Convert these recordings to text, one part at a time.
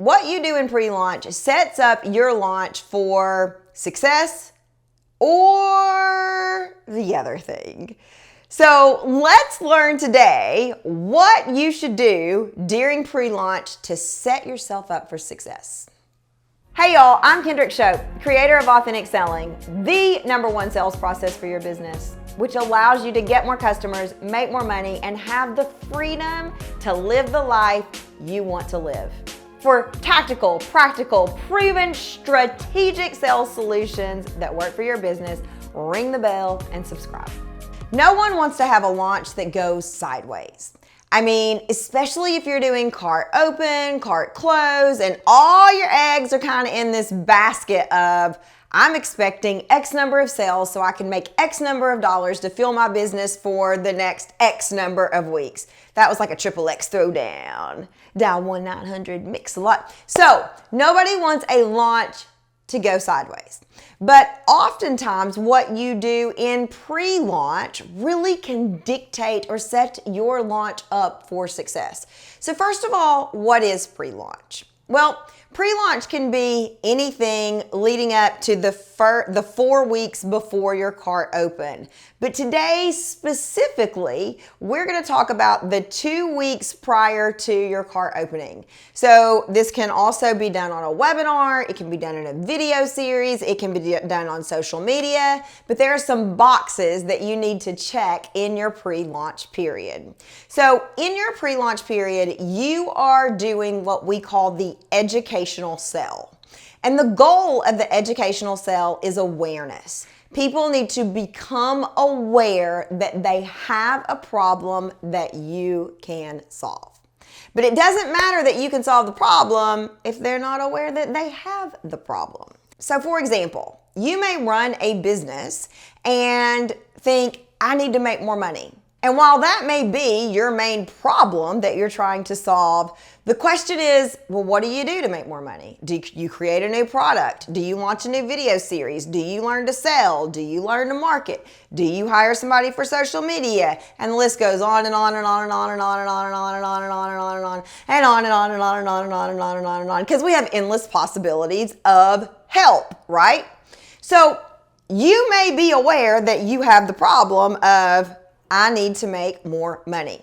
what you do in pre-launch sets up your launch for success or the other thing. So let's learn today what you should do during pre-launch to set yourself up for success. Hey y'all, I'm Kendrick Shope, creator of Authentic Selling, the #1 sales process for your business, which allows you to get more customers, make more money, and have the freedom to live the life you want to live. For tactical, practical, proven, strategic sales solutions that work for your business, ring the bell and subscribe. No one wants to have a launch that goes sideways. I mean, especially if you're doing cart open, cart close, and all your eggs are kind of in this basket of, I'm expecting X number of sales so I can make X number of dollars to fuel my business for the next X number of weeks. That was like a XXX throwdown. Dial 1-900-MIX-A-LOT. So nobody wants a launch to go sideways. But oftentimes what you do in pre-launch really can dictate or set your launch up for success. So first of all, what is pre-launch? Well, pre-launch can be anything leading up to the 4 weeks before your cart open. But today specifically, we're going to talk about the 2 weeks prior to your cart opening. So this can also be done on a webinar, it can be done in a video series, it can be done on social media, but there are some boxes that you need to check in your pre-launch period. So in your pre-launch period, you are doing what we call the educational sell. And the goal of the educational sell is awareness. People need to become aware that they have a problem that you can solve. But it doesn't matter that you can solve the problem if they're not aware that they have the problem. So for example, you may run a business and think, I need to make more money. And while that may be your main problem that you're trying to solve, the question is, well, what do you do to make more money? Do you create a new product? Do you launch a new video series? Do you learn to sell? Do you learn to market? Do you hire somebody for social media? And the list goes on and on and on and on and on and on and on and on and on and on and on and on and on and on and on and on and on and on and on, because we have endless possibilities of help, right? So you may be aware that you have the problem of, I need to make more money.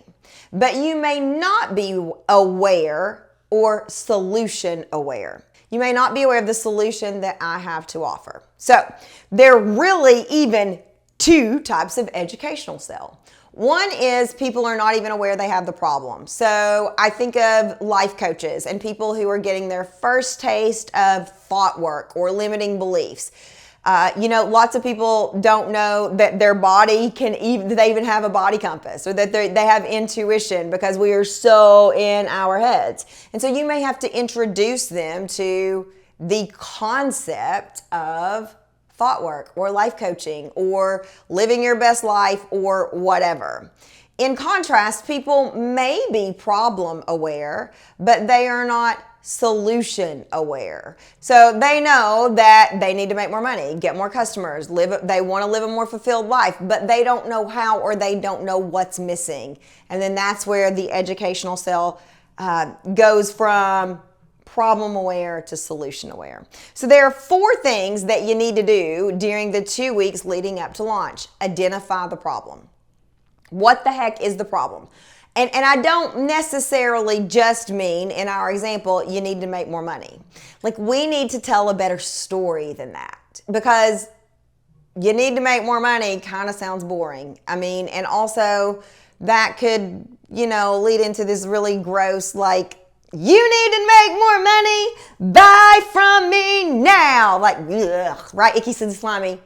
But you may not be aware or solution aware. You may not be aware of the solution that I have to offer. So there are really even 2 types of educational sell. One is people are not even aware they have the problem. So I think of life coaches and people who are getting their first taste of thought work or limiting beliefs. Lots of people don't know that their body they even have a body compass, or that they have intuition, because we are so in our heads. And so you may have to introduce them to the concept of thought work or life coaching or living your best life or whatever. In contrast, people may be problem aware, but they are not solution aware. So they know that they need to make more money, get more customers, they want to live a more fulfilled life, but they don't know how, or they don't know what's missing. And then that's where the educational sell goes from problem aware to solution aware. So there are 4 things that you need to do during the 2 weeks leading up to launch. Identify the problem. What the heck is the problem? And I don't necessarily just mean, in our example, you need to make more money. Like, we need to tell a better story than that, because you need to make more money kind of sounds boring. I mean, and also that could, lead into this really gross, like, you need to make more money, buy from me now. Like, ugh, right? Icky, slimy,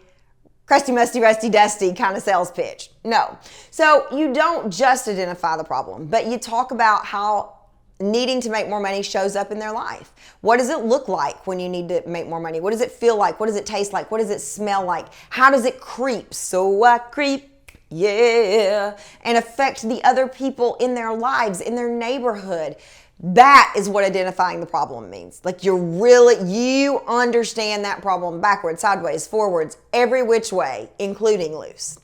crusty, musty, rusty, dusty kind of sales pitch. No. So you don't just identify the problem, but you talk about how needing to make more money shows up in their life. What does it look like when you need to make more money? What does it feel like? What does it taste like? What does it smell like? How does it creep? So I creep, yeah, and affect the other people in their lives, in their neighborhood. That is what identifying the problem means. Like, you understand that problem backwards, sideways, forwards, every which way, including loose.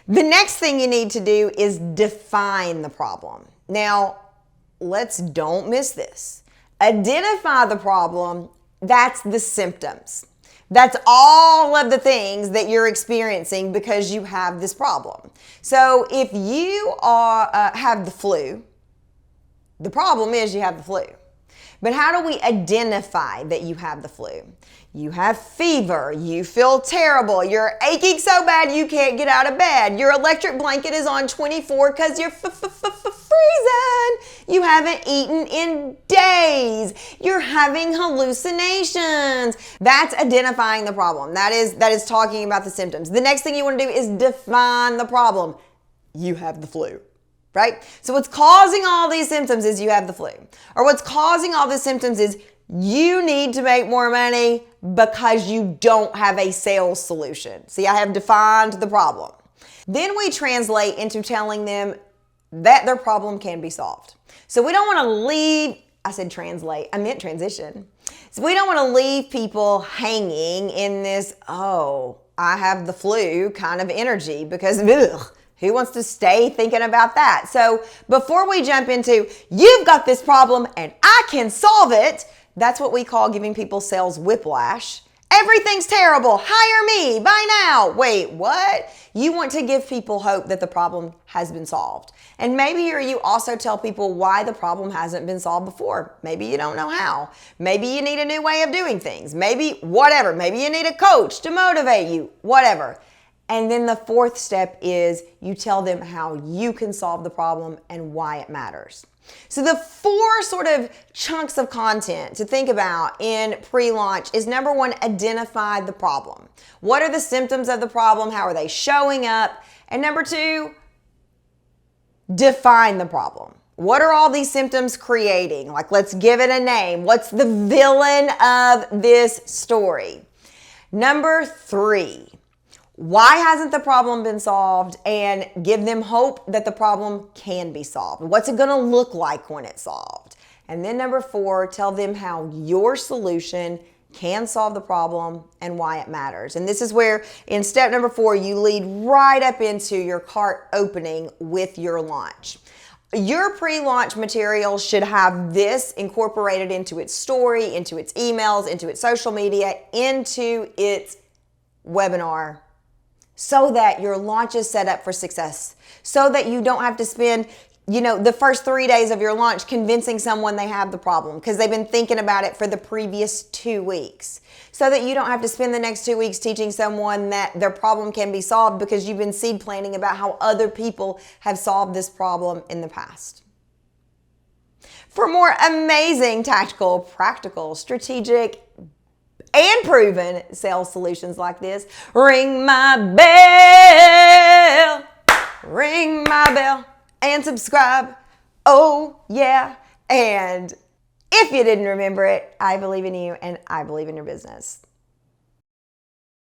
The next thing you need to do is define the problem. Now, don't miss this. Identify the problem. That's the symptoms. That's all of the things that you're experiencing because you have this problem. So if you have the flu, the problem is you have the flu. But how do we identify that you have the flu? You have fever, you feel terrible, you're aching so bad you can't get out of bed, your electric blanket is on 24 because you're freezing, you haven't eaten in days, you're having hallucinations. That's identifying the problem. That is talking about the symptoms. The next thing you want to do is define the problem. You have the flu. Right? So what's causing all these symptoms is you have the flu. Or what's causing all the symptoms is you need to make more money because you don't have a sales solution. See, I have defined the problem. Then we translate into telling them that their problem can be solved. So we don't want to leave, I said translate, I meant transition. So we don't want to leave people hanging in this, oh, I have the flu kind of energy because, ugh, who wants to stay thinking about that? So before we jump into, you've got this problem and I can solve it, that's what we call giving people sales whiplash. Everything's terrible. Hire me. Buy now. Wait, what? You want to give people hope that the problem has been solved. And maybe you also tell people why the problem hasn't been solved before. Maybe you don't know how. Maybe you need a new way of doing things. Maybe whatever. Maybe you need a coach to motivate you. Whatever. And then the fourth step is you tell them how you can solve the problem and why it matters. So the four sort of chunks of content to think about in pre-launch is number one, identify the problem. What are the symptoms of the problem? How are they showing up? And number two, define the problem. What are all these symptoms creating? Like, let's give it a name. What's the villain of this story? Number three, why hasn't the problem been solved? And give them hope that the problem can be solved. What's it going to look like when it's solved? And then number four, tell them how your solution can solve the problem and why it matters. And this is where in step number four, you lead right up into your cart opening with your launch. Your pre-launch material should have this incorporated into its story, into its emails, into its social media, into its webinar, so that your launch is set up for success, so that you don't have to spend, the first 3 days of your launch convincing someone they have the problem because they've been thinking about it for the previous 2 weeks, so that you don't have to spend the next 2 weeks teaching someone that their problem can be solved because you've been seed planning about how other people have solved this problem in the past. For more amazing tactical, practical, strategic, and proven sales solutions like this, ring my bell, and subscribe. Oh, yeah. And if you didn't remember it, I believe in you and I believe in your business.